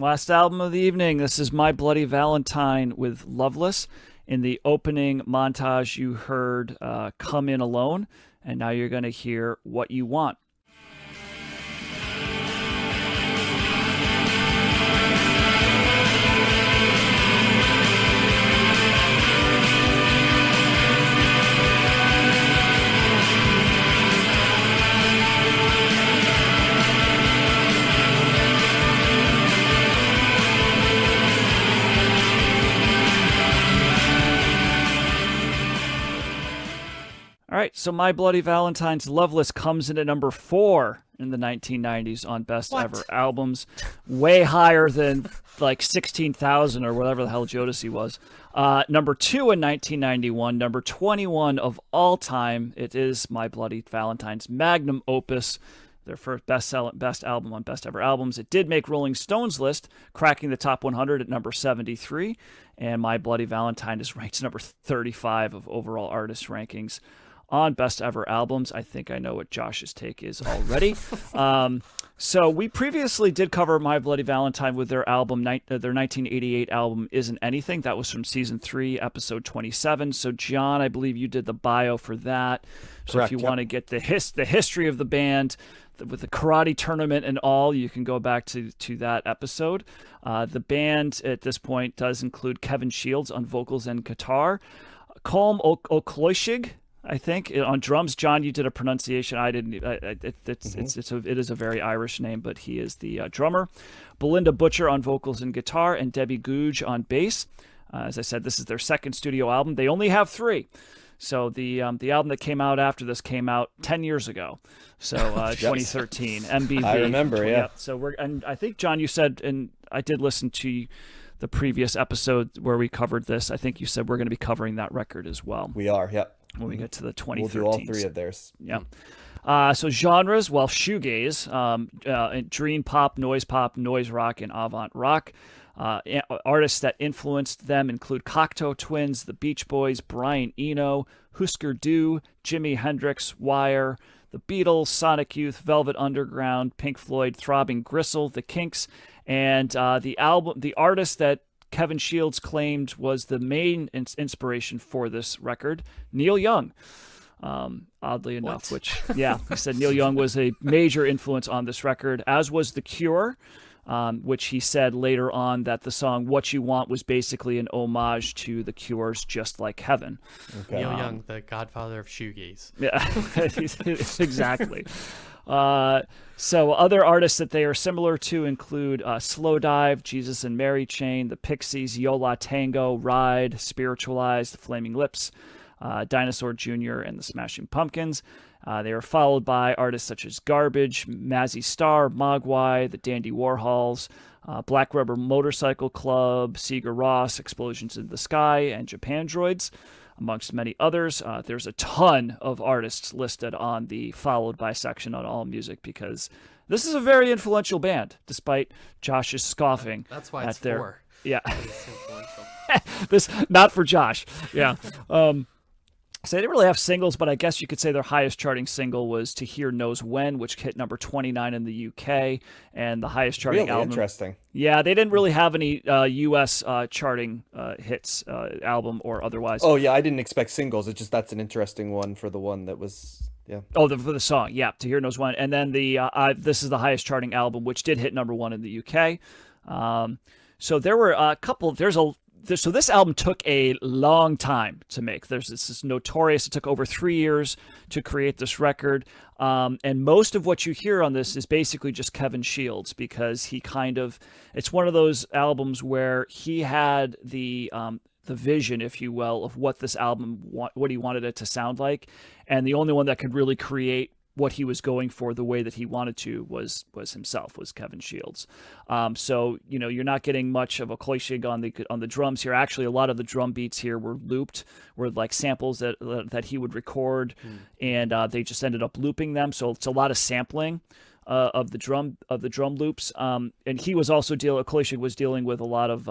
Last album of the evening. This is My Bloody Valentine with Loveless. In the opening montage, you heard Come In Alone, and now you're going to hear What You Want. All right, so My Bloody Valentine's Loveless comes in at number 4 in the 1990s on Best Ever Albums. Way higher than like 16,000 or whatever the hell Jodeci was. Number 2 in 1991, number 21 of all time. It is My Bloody Valentine's magnum opus, their first best album on Best Ever Albums. It did make Rolling Stone's list, cracking the top 100 at number 73, and My Bloody Valentine is ranked number 35 of overall artist rankings on Best Ever Albums. I think I know what Josh's take is already. So we previously did cover My Bloody Valentine with their album, their 1988 album, Isn't Anything. That was from Season 3, Episode 27. So, John, I believe you did the bio for that. So Correct, if you want to get the history of the band, with the karate tournament and all, you can go back to that episode. The band at this point does include Kevin Shields on vocals and guitar, Colm O'Cloishig, I think, on drums. John, you did a pronunciation. I didn't. It is a very Irish name, but he is the drummer. Belinda Butcher on vocals and guitar, and Debbie Googe on bass. As I said, this is their second studio album. They only have 3. So the album that came out after this came out 10 years ago. So 2013, MBV. I remember, yeah. So and I think, John, you said, and I did listen to the previous episode where we covered this. I think you said we're going to be covering that record as well. We are, yep. When we get to the 2013s. We'll do all 3 of theirs. Yeah. So genres, well, shoegaze, dream pop, noise rock, and avant rock. Artists that influenced them include Cocteau Twins, the Beach Boys, Brian Eno, Husker Du, Jimi Hendrix, Wire, the Beatles, Sonic Youth, Velvet Underground, Pink Floyd, Throbbing Gristle, the Kinks, and the artist that Kevin Shields claimed was the main inspiration for this record, Neil Young. Oddly enough, he said Neil Young was a major influence on this record, as was The Cure, which he said later on that the song What You Want was basically an homage to The Cure's Just Like Heaven. Okay. Neil Young, the godfather of shoegaze. Yeah, exactly. So other artists that they are similar to include Slowdive, Jesus and Mary Chain, the Pixies, Yo La Tango, Ride, Spiritualized, the Flaming Lips, Dinosaur Jr., and the Smashing Pumpkins. They are followed by artists such as Garbage, Mazzy Star, Mogwai, the Dandy Warhols, Black Rubber Motorcycle Club, Sigur Rós, Explosions in the Sky, and Japan Droids, amongst many others. There's a ton of artists listed on the followed by section on AllMusic because this is a very influential band, despite Josh's scoffing. That's why it's 4. Yeah. This, not for Josh. Yeah. So they didn't really have singles, but I guess you could say their highest charting single was To Hear Knows When, which hit number 29 in the UK, and the highest charting album. Interesting. Yeah, they didn't really have any U.S. Charting hits, album or otherwise. Oh, yeah, I didn't expect singles. It's just that's an interesting one for the one that was, yeah. Oh, for the song, yeah, To Hear Knows When. And then this is the highest charting album, which did hit number 1 in the UK. So there were a couple, so this album took a long time to make. This is notorious. It took over 3 years to create this record. And most of what you hear on this is basically just Kevin Shields because it's one of those albums where he had the vision, if you will, of what this album, what he wanted it to sound like. And the only one that could really create what he was going for the way that he wanted to was himself, was Kevin Shields. So, you're not getting much of a Kloishig on the drums here. Actually, a lot of the drum beats here were looped, were like samples that he would record, and they just ended up looping them. So it's a lot of sampling. of the drum loops. And he was also Kolesic was dealing with a lot of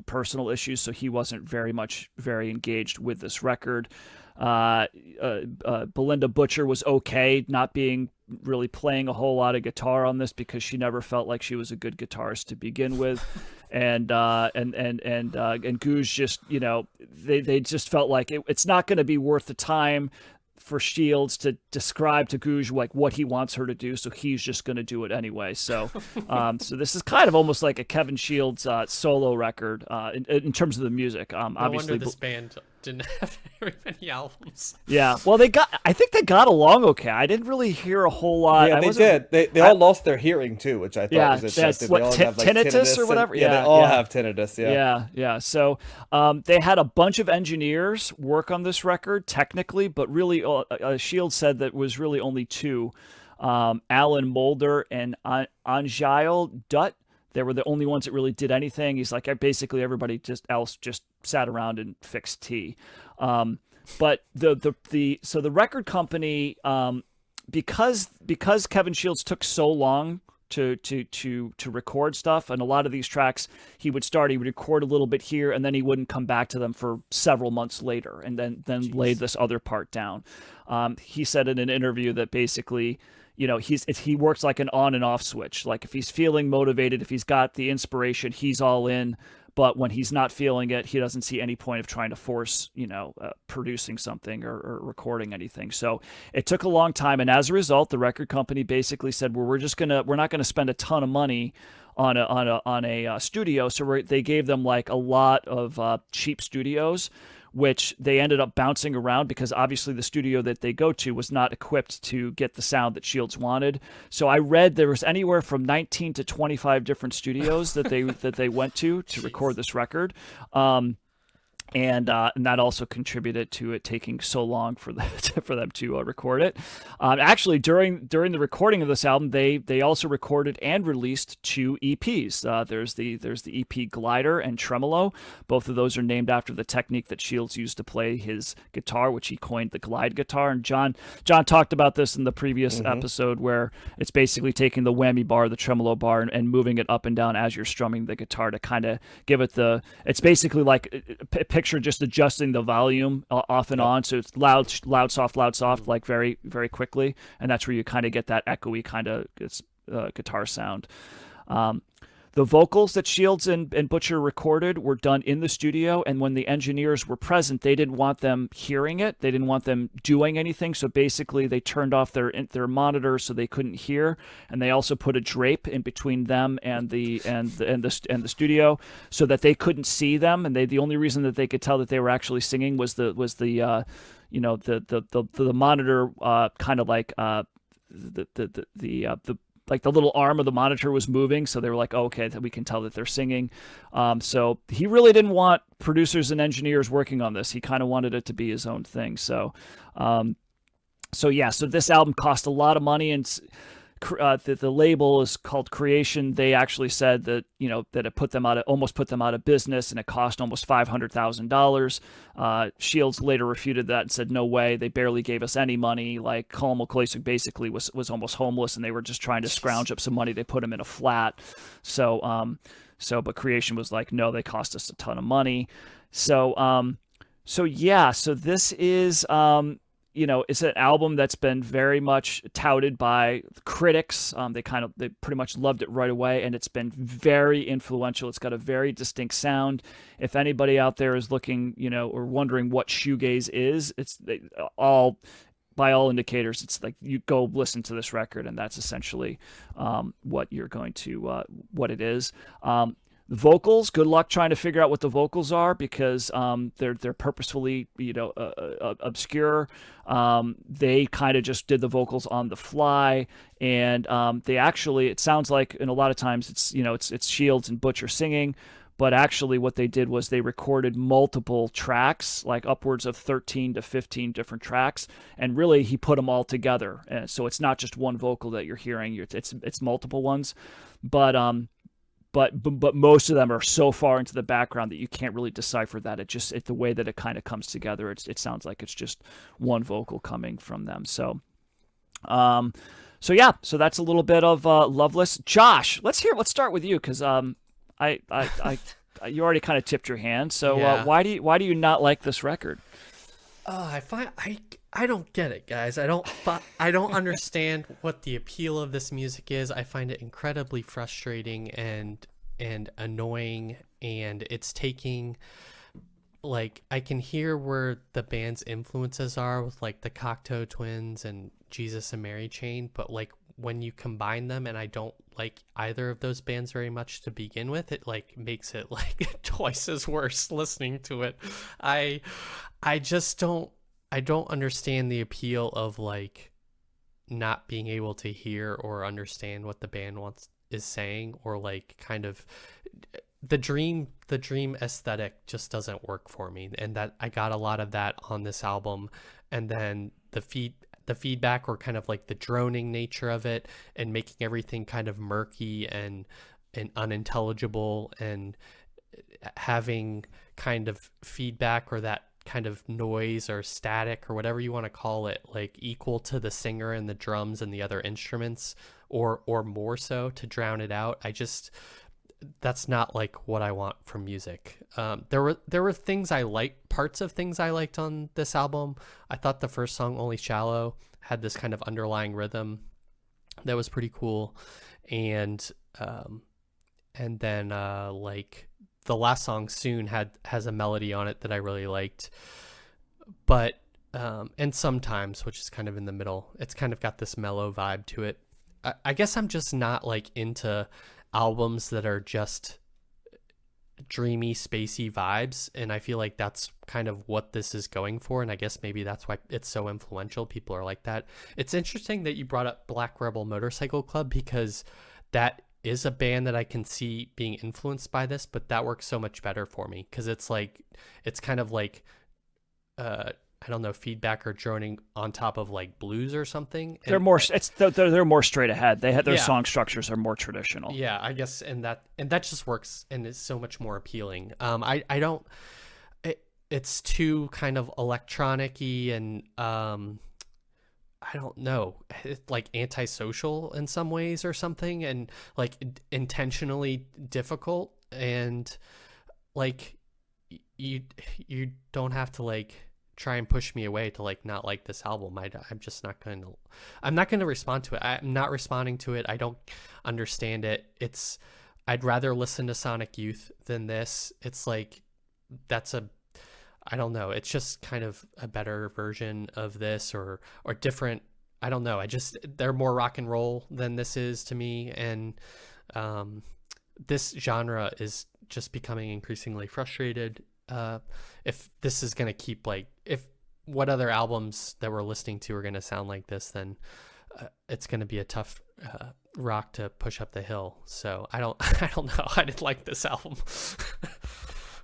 personal issues, so he wasn't very engaged with this record. Belinda Butcher was okay, not being really playing a whole lot of guitar on this because she never felt like she was a good guitarist to begin with. And Gouge just, they just felt like it's not going to be worth the time for Shields to describe to Gouge like what he wants her to do, so he's just going to do it anyway. So, so this is kind of almost like a Kevin Shields solo record in terms of the music. No Obviously, wonder this band didn't have very many albums. Yeah, well, I think they got along okay. I didn't really hear a whole lot. Yeah, they did. They all lost their hearing too, which I thought was interesting. What, they all have like tinnitus or whatever. Yeah, they all have tinnitus. Yeah. So they had a bunch of engineers work on this record technically, but really, Shields said that was really only two, Alan Mulder and Anjail Dutt. They were the only ones that really did anything. He's like, basically everybody else just sat around and fixed tea. But the record company, because Kevin Shields took so long to record stuff, and a lot of these tracks he would record a little bit here, and then he wouldn't come back to them for several months later, and then laid this other part down. He said in an interview that basically, he works like an on and off switch. Like if he's feeling motivated, if he's got the inspiration, he's all in. But when he's not feeling it, he doesn't see any point of trying to force, producing something or recording anything. So it took a long time. And as a result, the record company basically said, well, we're not going to spend a ton of money on a studio. So they gave them like a lot of cheap studios, which they ended up bouncing around because obviously the studio that they go to was not equipped to get the sound that Shields wanted. So I read there was anywhere from 19 to 25 different studios that they went to record this record. And that also contributed to it taking so long for them to record it. Actually, during the recording of this album, they also recorded and released two EPs. There's the EP Glider and Tremolo. Both of those are named after the technique that Shields used to play his guitar, which he coined the glide guitar. And John talked about this in the previous episode, where it's basically taking the whammy bar, the tremolo bar, and moving it up and down as you're strumming the guitar to kind of give it it's basically like picture just adjusting the volume off and on, so it's loud, soft, like very, very quickly, and that's where you kind of get that echoey kind of guitar sound. The vocals that Shields and Butcher recorded were done in the studio, and when the engineers were present, they didn't want them hearing it. They didn't want them doing anything, so basically they turned off their monitors so they couldn't hear, and they also put a drape in between them and the studio so that they couldn't see them. And the only reason that they could tell that they were actually singing was the monitor kind of like like the little arm of the monitor was moving, so they were like, oh, okay, that we can tell that they're singing. So he really didn't want producers and engineers working on this. He kind of wanted it to be his own thing. So this album cost a lot of money, and the label is called Creation. They actually said that that it almost put them out of business, and it cost almost $500,000. Shields later refuted that and said, no way, they barely gave us any money. Like Colm Kolesic basically was almost homeless, and they were just trying to scrounge up some money. They put him in a flat. But Creation was like, no, they cost us a ton of money. So this is it's an album that's been very much touted by critics. They pretty much loved it right away, and it's been very influential. It's got a very distinct sound. If anybody out there is looking, or wondering what shoegaze is, by all indicators, it's like you go listen to this record, and that's essentially what it is. The vocals, good luck trying to figure out what the vocals are, because they're purposefully obscure. They kind of just did the vocals on the fly, and it sounds like, and a lot of times it's Shields and Butcher singing, but actually what they did was they recorded multiple tracks, like upwards of 13 to 15 different tracks, and really he put them all together. And so it's not just one vocal that you're hearing; it's multiple ones, but most of them are so far into the background that you can't really decipher that. The way that it kind of comes together, it sounds like it's just one vocal coming from them. So So yeah, so that's a little bit of Loveless. Josh, let's start with you because I you already kind of tipped your hand. So Yeah. why do you not like this record? I don't get it, guys. I don't understand what the appeal of this music is. I find it incredibly frustrating and annoying, and it's taking, like, I can hear where the band's influences are with like the Cocteau Twins and Jesus and Mary Chain, but like when you combine them, and I don't like either of those bands very much to begin with, it like makes it like twice as worse listening to it. I just don't understand the appeal of like not being able to hear or understand what the band is saying, or like kind of the dream aesthetic just doesn't work for me, and that I got a lot of that on this album. And then the feedback, or kind of like the droning nature of it, and making everything kind of murky and unintelligible, and having kind of feedback, or that kind of noise or static or whatever you want to call it, like equal to the singer and the drums and the other instruments, or more so, to drown it out. That's not like what I want from music. There were things I liked, parts of things I liked on this album. I thought the first song, Only Shallow, had this kind of underlying rhythm that was pretty cool. And then like the last song, Soon, has a melody on it that I really liked. But and Sometimes, which is kind of in the middle, it's kind of got this mellow vibe to it. I guess I'm just not like into albums that are just dreamy, spacey vibes, and I feel like that's kind of what this is going for, and I guess maybe that's why it's so influential. People are like that. It's interesting that you brought up Black Rebel Motorcycle Club, because that is a band that I can see being influenced by this, but that works so much better for me, because it's kind of like I don't know, feedback or droning on top of like blues or something. And They're more they're more straight ahead. Their Yeah. song structures are more traditional. Yeah, I guess, and that just works and is so much more appealing. I don't. It's too kind of electronic-y, and I don't know, it's like antisocial in some ways or something, and like intentionally difficult, and like you don't have to like try and push me away to like not like this album. I'm just not going to, I'm not going to respond to it. I'm not responding to it. I don't understand it. I'd rather listen to Sonic Youth than this. It's like, I don't know. It's just kind of a better version of this, or different. I don't know. They're more rock and roll than this is to me. And this genre is just becoming increasingly frustrated. If this is going to keep if what other albums that we're listening to are going to sound like this, then it's going to be a tough rock to push up the hill. So I don't know. I didn't like this album.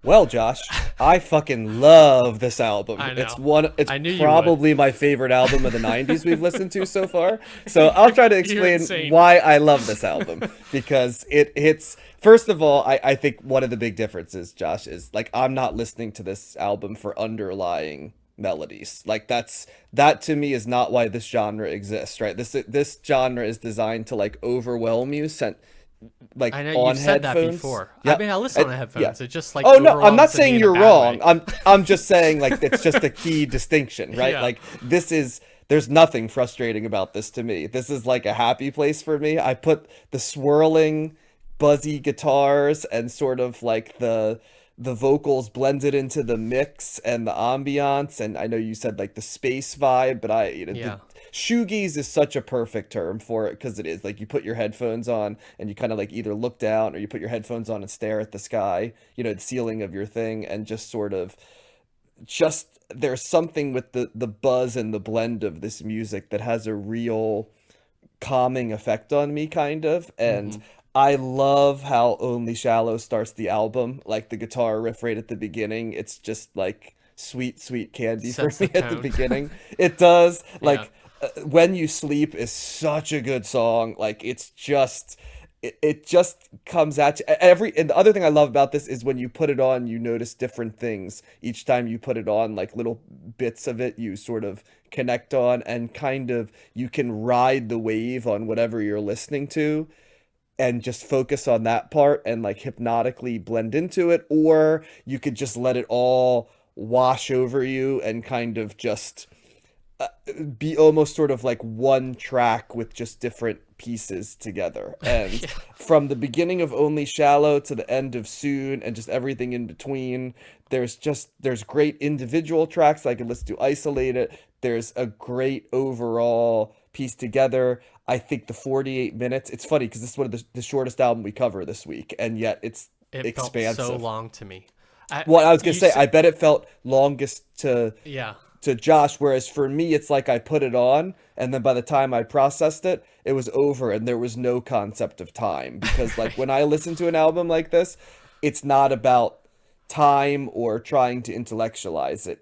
Well, Josh, I fucking love this album. I know. It's I knew you probably my favorite album of the 90s we've listened to so far. So I'll try to explain insane. why I love this album, because it's first of all, I think one of the big differences, Josh, is like I'm not listening to this album for underlying melodies. Like that to me is not why this genre exists, right? This genre is designed to like overwhelm you, like I know on you've said that headphones. before. Yeah. I mean, I listen on headphones. Yeah. It just like oh no, I'm overwhelms not me saying in a you're bad wrong. way. I'm just saying like it's just a key distinction, right? Yeah. Like there's nothing frustrating about this to me. This is like a happy place for me. I put the swirling, buzzy guitars and sort of like the vocals blended into the mix and the ambiance, and I know you said like the space vibe, but Yeah. shoegaze is such a perfect term for it, because it is like you put your headphones on and you kind of like either look down, or you put your headphones on and stare at the sky, the ceiling of your thing, and just sort of there's something with the buzz and the blend of this music that has a real calming effect on me, kind of. And I love how Only Shallow starts the album, like the guitar riff right at the beginning. It's just like sweet candy Sets for me the at the tone. beginning. It does. Yeah. Like When You Sleep is such a good song. Like it's it just comes at you and the other thing I love about this is when you put it on, you notice different things each time you put it on, like little bits of it you sort of connect on, and kind of you can ride the wave on whatever you're listening to and just focus on that part and like hypnotically blend into it, or you could just let it all wash over you and kind of just be almost sort of like one track with just different pieces together. And from the beginning of Only Shallow to the end of Soon and just everything in between, there's great individual tracks I can listen to isolated. There's a great overall piece together. I think the 48 minutes, it's funny because this is one of the shortest album we cover this week, and yet it expansive. Felt so long to me. I was gonna say, I bet it felt longest to Josh, whereas for me, it's like I put it on, and then by the time I processed it, it was over, and there was no concept of time. Because like when I listen to an album like this, it's not about time or trying to intellectualize it.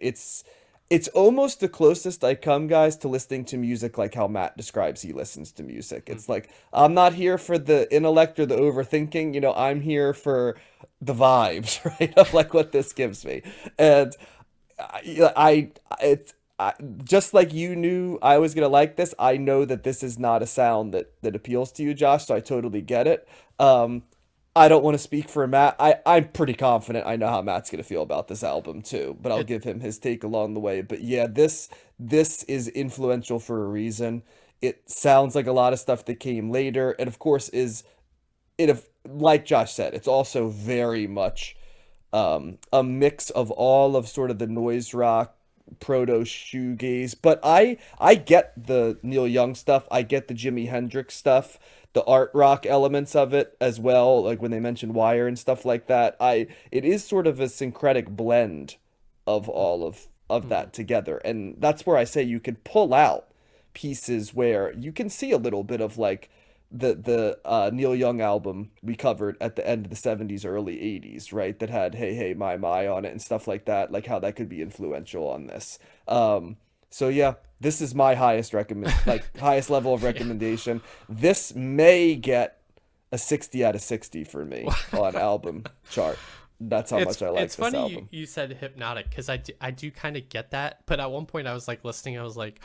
It's almost the closest I come, guys, to listening to music like how Matt describes he listens to music. It's like, I'm not here for the intellect or the overthinking, I'm here for the vibes, right? Of like what this gives me. And I just like you knew I was gonna like this, I know that this is not a sound that appeals to you, Josh, so I totally get it. I don't want to speak for Matt. I'm pretty confident I know how Matt's gonna feel about this album too, but I'll give him his take along the way. But yeah, this is influential for a reason. It sounds like a lot of stuff that came later, and of course like Josh said, it's also very much a mix of all of sort of the noise rock, proto shoegaze. But I get the Neil Young stuff. I get the Jimi Hendrix stuff, the art rock elements of it as well. Like when they mentioned Wire and stuff like that. It is sort of a syncretic blend of all of that together. And that's where I say you could pull out pieces where you can see a little bit of like the Neil Young album we covered at the end of the 70s, early 80s, right? That had Hey Hey My My on it and stuff like that, like how that could be influential on this. So yeah, this is my highest highest level of recommendation. This may get a 60 out of 60 for me on album chart. That's how much I like this album. It's funny you said hypnotic, because I do kind of get that, but at one point I was like listening, I was like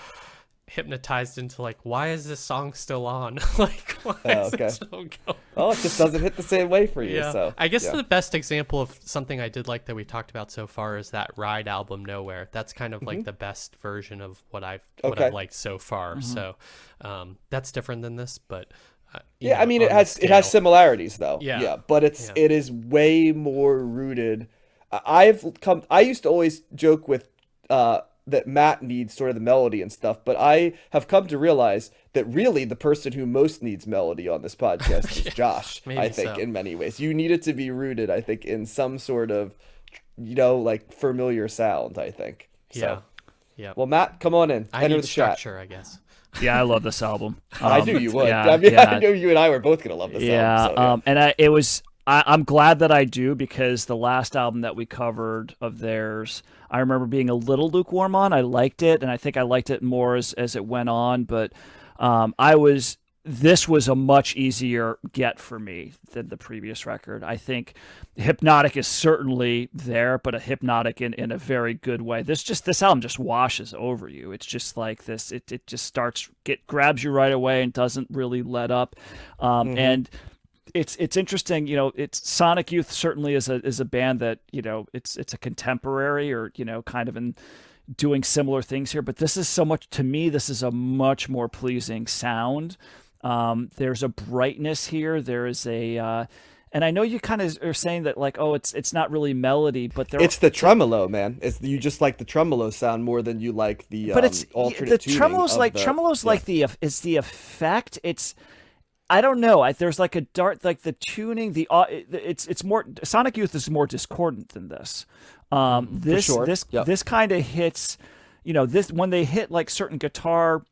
hypnotized into like, why is this song still on? Like, why is it still going? Oh, it just doesn't hit the same way for you. Yeah. So I guess the best example of something I did like that we talked about so far is that Ride album, Nowhere. That's kind of like the best version of what I've liked so far. So that's different than this, but I mean, it has similarities though. Yeah. But it is way more rooted. I used to always joke with that Matt needs sort of the melody and stuff, but I have come to realize that really the person who most needs melody on this podcast is Josh. I think in many ways you need it to be rooted, I think, in some sort of, like familiar sound, I think. So, yeah. Well, Matt, come on in. Enter the structure, chat. I guess. Yeah, I love this album. I knew you would. Yeah, I knew you and I were both gonna love this album. So, and I'm glad that I do, because the last album that we covered of theirs, I remember being a little lukewarm on. I liked it, and I think I liked it more as it went on. But this was a much easier get for me than the previous record. I think Hypnotic is certainly there, but a Hypnotic in a very good way. This album just washes over you. It's just like this. It just grabs you right away and doesn't really let up. And it's interesting, it's Sonic Youth certainly is a band that, it's a contemporary or, kind of in doing similar things here, but this is this is a much more pleasing sound. There's a brightness here. There is and I know you kind of are saying that like, oh, it's not really melody, but it's the tremolo, man. You just like the tremolo sound more than you like the alternate tuning. Tremolo's like it's the effect. I don't know. There's like a dart, like the tuning, it's more, Sonic Youth is more discordant than this. This, for sure. This kind of hits, this, when they hit like certain guitar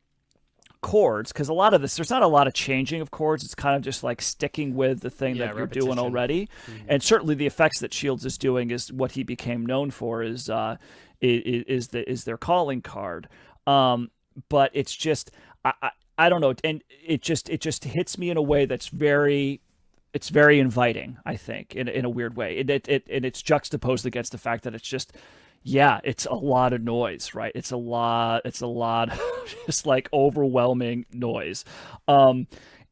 chords, because a lot of this, there's not a lot of changing of chords. It's kind of just like sticking with the thing that you're doing already. And certainly the effects that Shields is doing is what he became known for, is their calling card. But it's just, I don't know, and it just hits me in a way that's very it's very inviting, I think, in a weird way. And it's juxtaposed against the fact that it's just, yeah, it's a lot of noise, right? It's a lot just like overwhelming noise.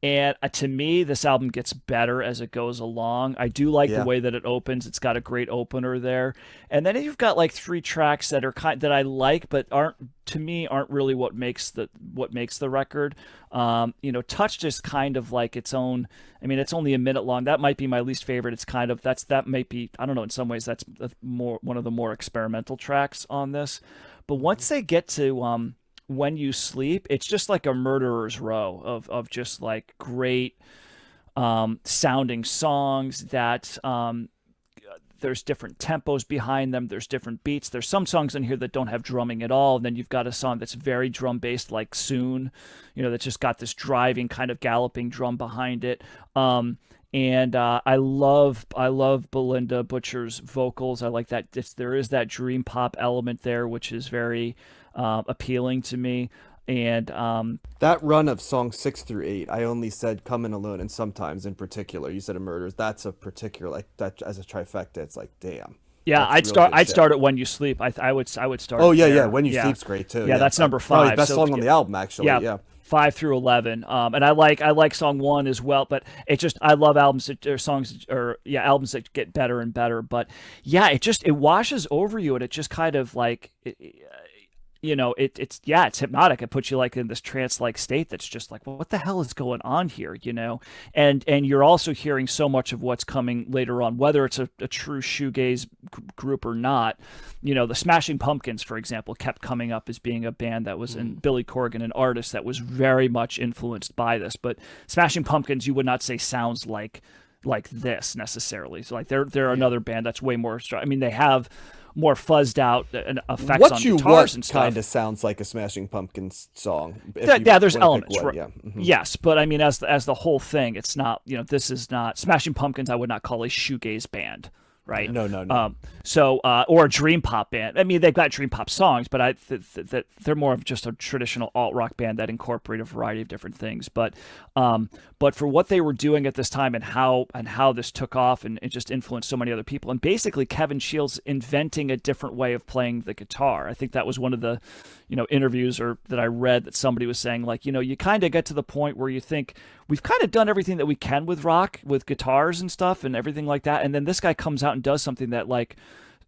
And to me, this album gets better as it goes along. I do like the way that it opens. It's got a great opener there. And then you've got like 3 tracks that are that I like, but aren't really what makes the record. Touched is kind of like its own. I mean, it's only a minute long. That might be my least favorite. It's kind of that might be, I don't know, in some ways that's more one of the more experimental tracks on this. But once they get to When You Sleep, it's just like a murderer's row of just like great sounding songs that there's different tempos behind them. There's different beats. There's some songs in here that don't have drumming at all. And then you've got a song that's very drum based, like Soon, that's just got this driving kind of galloping drum behind it. And I love Belinda Butcher's vocals. I like that there is that dream pop element there, which is very appealing to me. And that run of songs 6 through 8, I only said Coming Alone and Sometimes in particular. You said a Murders. That's a particular, like, that as a trifecta. It's like, damn. Yeah, I'd start at When You Sleep. I would start. Oh yeah, there. yeah. When You Sleep's great too. Yeah, that's number 5. Probably best song on the album, actually. Yeah. 5 through 11. And I like song 1 as well, but it just, I love albums that get better and better. But yeah, it washes over you, and it just kind of like, it's hypnotic. It puts you like in this trance-like state that's just like, well, what the hell is going on here, And you're also hearing so much of what's coming later on, whether it's a true shoegaze group or not. The Smashing Pumpkins, for example, kept coming up as being a band that was in Billy Corgan, an artist that was very much influenced by this. But Smashing Pumpkins, you would not say sounds like this necessarily. So like they're another band that's way more. I mean, they have more fuzzed out effects on guitars and stuff. Kind of sounds like a Smashing Pumpkins song. There's elements. Right? Yeah. Mm-hmm. Yes, but I mean, as the whole thing, it's not. This is not Smashing Pumpkins. I would not call a shoegaze band. Right? No. Or a dream pop band. I mean, they've got dream pop songs, but they're more of just a traditional alt rock band that incorporate a variety of different things. But for what they were doing at this time and how this took off and it just influenced so many other people, and basically Kevin Shields inventing a different way of playing the guitar. I think that was one of the interviews that I read that somebody was saying, like, you kind of get to the point where you think we've kind of done everything that we can with rock, with guitars and stuff and everything like that. And then this guy comes out and does something that, like,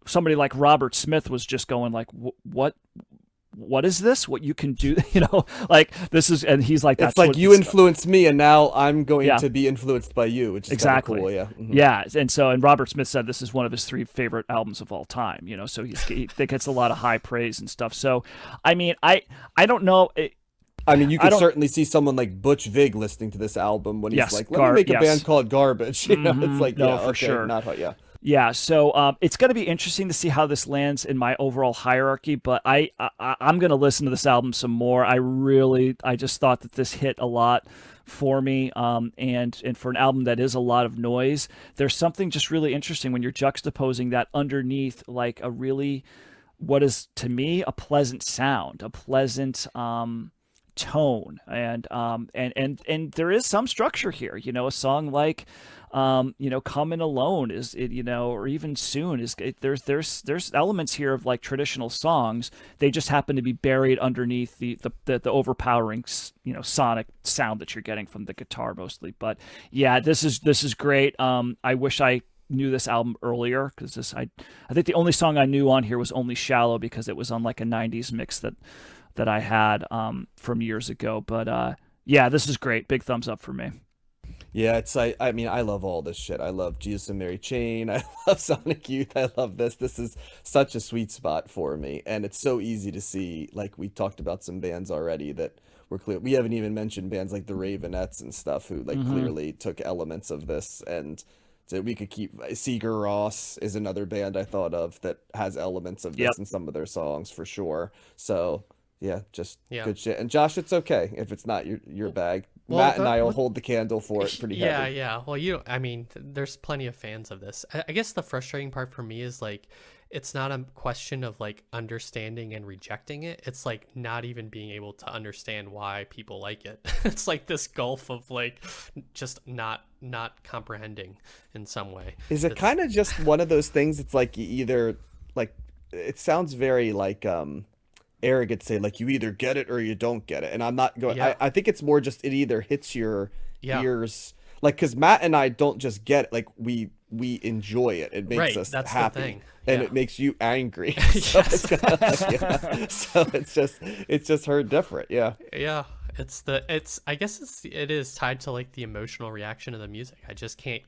somebody like Robert Smith was just going like, what is this? What you can do, like this is, and he's like, that's it's like you influenced me, and now I'm going to be influenced by you, which is exactly cool. Yeah, mm-hmm. Yeah, and Robert Smith said this is one of his 3 favorite albums of all time. So he gets a lot of high praise and stuff. So, I mean, I don't know. I mean, you could certainly see someone like Butch Vig listening to this album when he's like, "Let me make a band called Garbage." It's like, for sure, not hot, yeah. Yeah, so it's going to be interesting to see how this lands in my overall hierarchy, but I'm going to listen to this album some more. I just thought that this hit a lot for me, and for an album that is a lot of noise, there's something just really interesting when you're juxtaposing that underneath like a really, what is to me a pleasant sound, a pleasant tone, and there is some structure here. A song like Coming Alone is it, or even Soon is there's elements here of like traditional songs. They just happen to be buried underneath the overpowering sonic sound that you're getting from the guitar mostly. But yeah, this is great. I wish I knew this album earlier, because I think the only song I knew on here was Only Shallow, because it was on like a 90s mix that I had from years ago. But yeah, this is great. Big thumbs up for me. Yeah, I mean, I love all this shit. I love Jesus and Mary Chain. I love Sonic Youth. I love this. This is such a sweet spot for me. And it's so easy to see, like we talked about some bands already that were clear. We haven't even mentioned bands like the Ravenettes and stuff who like clearly took elements of this. And so we could keep, Sigur Rós is another band I thought of that has elements of this in some of their songs for sure. So yeah, good shit. And Josh, it's okay if it's not your bag. Matt and I will hold the candle for it pretty heavy. Yeah. Well, I mean, there's plenty of fans of this. I guess the frustrating part for me is like, it's not a question of like understanding and rejecting it. It's like not even being able to understand why people like it. It's like this gulf of like just not comprehending in some way. Is it kind of just one of those things? It's like you either like, it sounds very like arrogant to say like you either get it or you don't get it. And I'm not going, I think it's more just it either hits your ears. Like, because Matt and I don't just get it, like we enjoy it. It makes us that's happy. The thing. And it makes you angry. So, it's kinda like, so it's just heard different. Yeah. Yeah. I guess it is tied to like the emotional reaction of the music. I just can't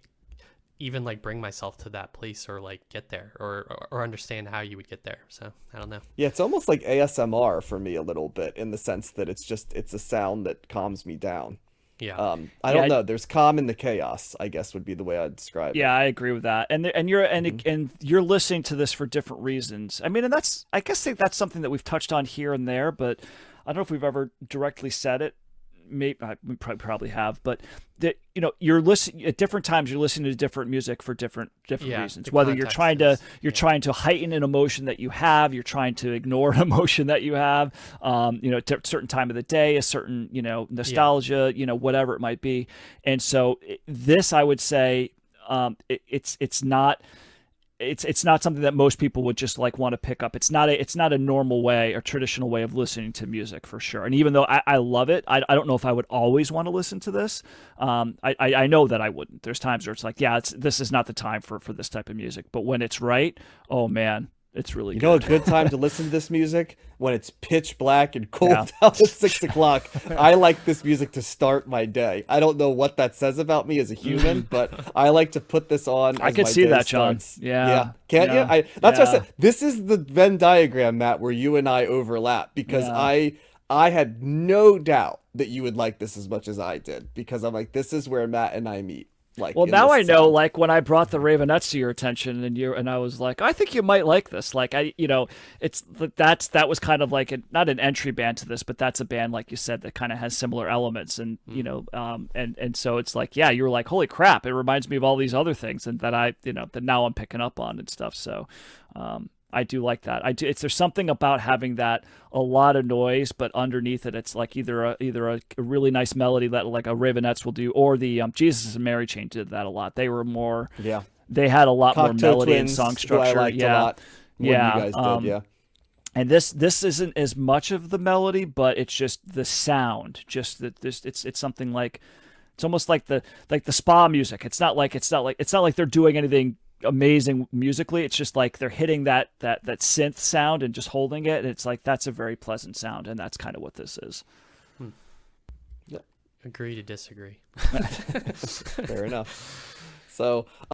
even like bring myself to that place or like get there or understand how you would get there. So I don't know. Yeah. It's almost like ASMR for me a little bit, in the sense that it's a sound that calms me down. Yeah. I don't know. There's calm in the chaos, I guess would be the way I'd describe it. Yeah, I agree with that. And you're listening to this for different reasons. I mean, and I guess that's something that we've touched on here and there, but I don't know if we've ever directly said it. Maybe we probably have, but that, you're listening at different times. You're listening to different music for different reasons. Whether you're trying to heighten an emotion that you have, you're trying to ignore an emotion that you have. At a certain time of the day, a certain nostalgia, whatever it might be. And so this, I would say, it's not. It's not something that most people would just like want to pick up. It's not a normal way or traditional way of listening to music, for sure. And even though I love it, I don't know if I would always want to listen to this. I know that I wouldn't. There's times where it's like, this is not the time for this type of music. But when it's right, oh man, it's really good. A good time to listen to this music? When it's pitch black and cold out at 6 o'clock. I like this music to start my day. I don't know what that says about me as a human, but I like to put this on. I could see that, John. Yeah. Can't you? That's what I said. This is the Venn diagram, Matt, where you and I overlap, because I had no doubt that you would like this as much as I did, because I'm like, this is where Matt and I meet. Like, well, now I know, like when I brought the Ravenettes to your attention and I was like, I think you might like this. Like that was kind of like not an entry band to this, but that's a band, like you said, that kind of has similar elements. And, and so it's like, yeah, you were like, holy crap. It reminds me of all these other things and that that now I'm picking up on and stuff. So, I do like that. There's something about having that, a lot of noise, but underneath it, it's like either a really nice melody that like a Ravenettes will do, or the Jesus and Mary Chain did that a lot. They were more, they had a lot more melody and song structure. A lot more than you guys did, And this isn't as much of the melody, but it's just the sound. Just that it's something like, it's almost like the spa music. It's not like they're doing anything amazing musically. It's just like they're hitting that synth sound and just holding it, and it's like that's a very pleasant sound, and that's kind of what this is. Agree to disagree. Fair enough. So